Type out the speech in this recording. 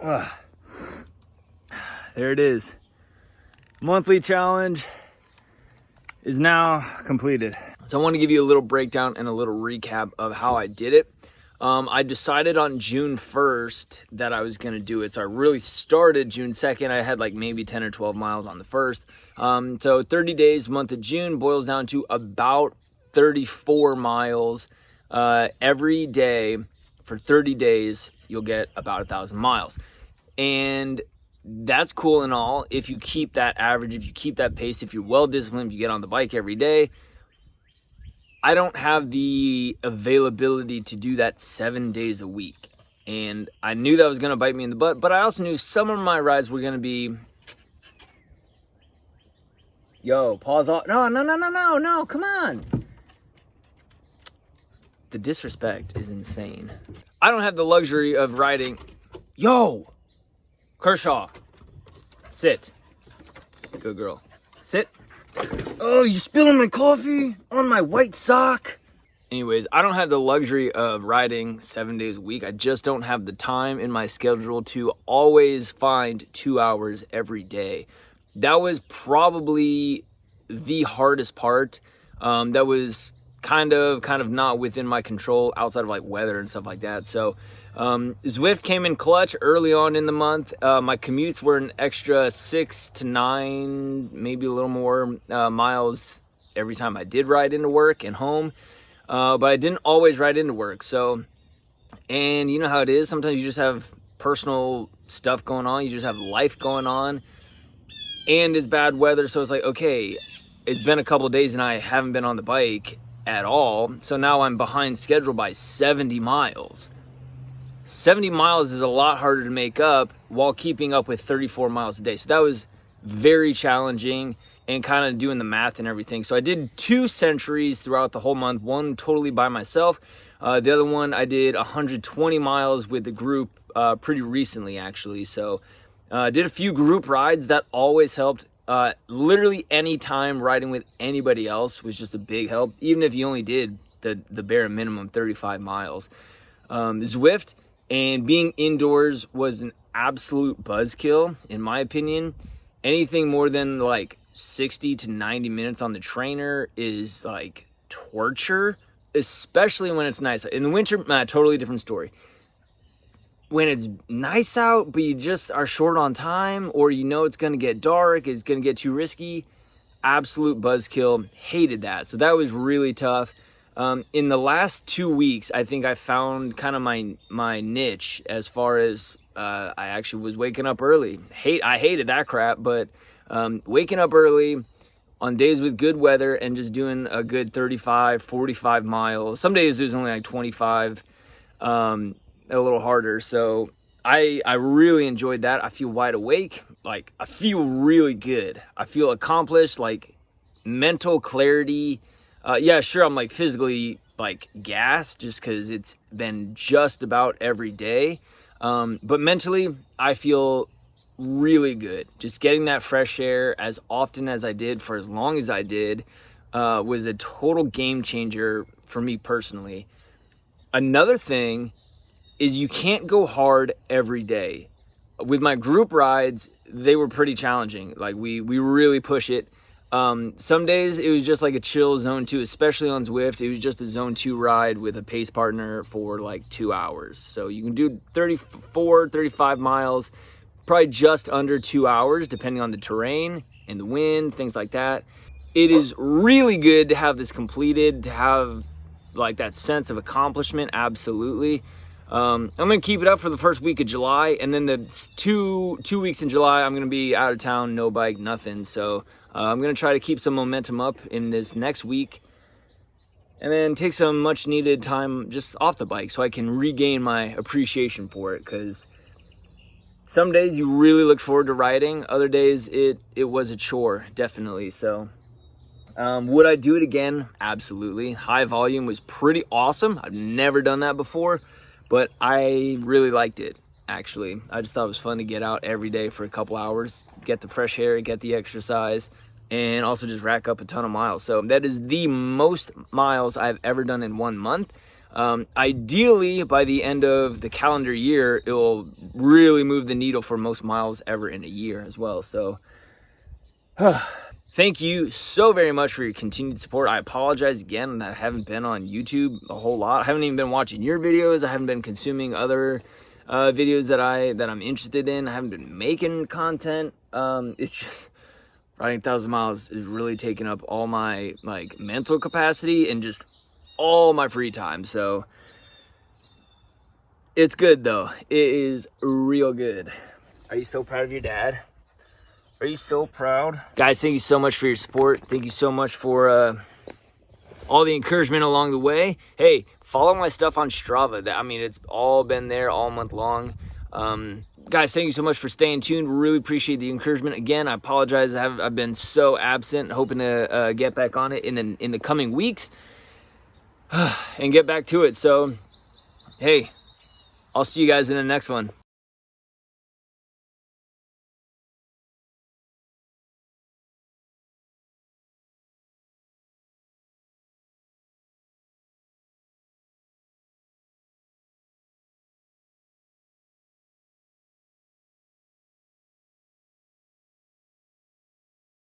There it is. Monthly challenge is now completed. So I want to give you a little breakdown and a little recap of how I did it. I decided on June 1st that I was going to do it. So I really started June 2nd. I had like maybe 10 or 12 miles on the 1st. So 30 days, month of June boils down to about 34 miles every day. For 30 days, you'll get about 1,000 miles. And that's cool and all if you keep that average, if you keep that pace, if you're well disciplined, if you get on the bike every day. I don't have the availability to do that 7 days a week. And I knew that was going to bite me in the butt, but I also knew some of my rides were going to be, pause off. No, come on. The disrespect is insane. I don't have the luxury of riding. Kershaw, sit. Good girl. Sit. Oh, you spilling my coffee on my white sock. Anyways, I don't have the luxury of riding 7 days a week. I just don't have the time in my schedule to always find 2 hours every day. That was probably the hardest part. That was kind of not within my control outside of like weather and stuff like that. So Zwift came in clutch early on in the month. My commutes were an extra 6 to 9, maybe a little more miles every time I did ride into work and home. But I didn't always ride into work. So, and you know how it is. Sometimes you just have personal stuff going on. You just have life going on. And it's bad weather. So it's like, okay, it's been a couple of days and I haven't been on the bike at all. So now I'm behind schedule by 70 miles. 70 miles is a lot harder to make up while keeping up with 34 miles a day. So that was very challenging and kind of doing the math and everything. So I did 2 centuries throughout the whole month, one totally by myself. The other one, I did 120 miles with the group pretty recently, actually. So I did a few group rides. That always helped. Literally any time riding with anybody else was just a big help, even if you only did the bare minimum 35 miles. Zwift and being indoors was an absolute buzzkill, in my opinion. Anything more than like 60 to 90 minutes on the trainer is like torture, especially when it's nice. In the winter, totally different story. When it's nice out, but you just are short on time, or you know it's going to get dark, it's going to get too risky, absolute buzzkill. Hated that. So that was really tough. In the last 2 weeks, I think I found kind of my niche as far as I actually was waking up early. I hated that crap, but waking up early on days with good weather and just doing a good 35, 45 miles. Some days there's only like 25, a little harder. So I really enjoyed that. I feel wide awake. Like, I feel really good. I feel accomplished, like mental clarity. Yeah, sure, I'm like physically like gassed just because it's been just about every day. But mentally, I feel really good. Just getting that fresh air as often as I did for as long as I did was a total game changer for me personally. Another thing is you can't go hard every day. With my group rides, they were pretty challenging. Like we really push it. Some days it was just like a chill zone 2, especially on Zwift. It was just a zone 2 ride with a pace partner for like 2 hours. So you can do 34, 35 miles, probably just under 2 hours, depending on the terrain and the wind, things like that. It is really good to have this completed, to have like that sense of accomplishment. Absolutely. I'm going to keep it up for the first week of July, and then the two weeks in July, I'm going to be out of town, no bike, nothing. So I'm going to try to keep some momentum up in this next week, and then take some much needed time just off the bike so I can regain my appreciation for it, because some days you really look forward to riding. Other days it was a chore, definitely. So would I do it again? Absolutely. High volume was pretty awesome. I've never done that before. But I really liked it, actually. I just thought it was fun to get out every day for a couple hours, get the fresh air, get the exercise, and also just rack up a ton of miles. So that is the most miles I've ever done in 1 month. Ideally, by the end of the calendar year, it will really move the needle for most miles ever in a year as well. So thank you so very much for your continued support. I apologize again that I haven't been on YouTube a whole lot. I haven't even been watching your videos. I haven't been consuming other videos that I'm interested in. I haven't been making content. It's just riding 1,000 miles is really taking up all my like mental capacity and just all my free time. So it's good though. It is real good. Are you so proud of your dad? Are you so proud? Guys, thank you so much for your support. Thank you so much for all the encouragement along the way. Hey, follow my stuff on Strava. I mean, it's all been there all month long. Guys, thank you so much for staying tuned. Really appreciate the encouragement. Again, I apologize. I've been so absent, hoping to get back on it in the coming weeks and get back to it. So, hey, I'll see you guys in the next one.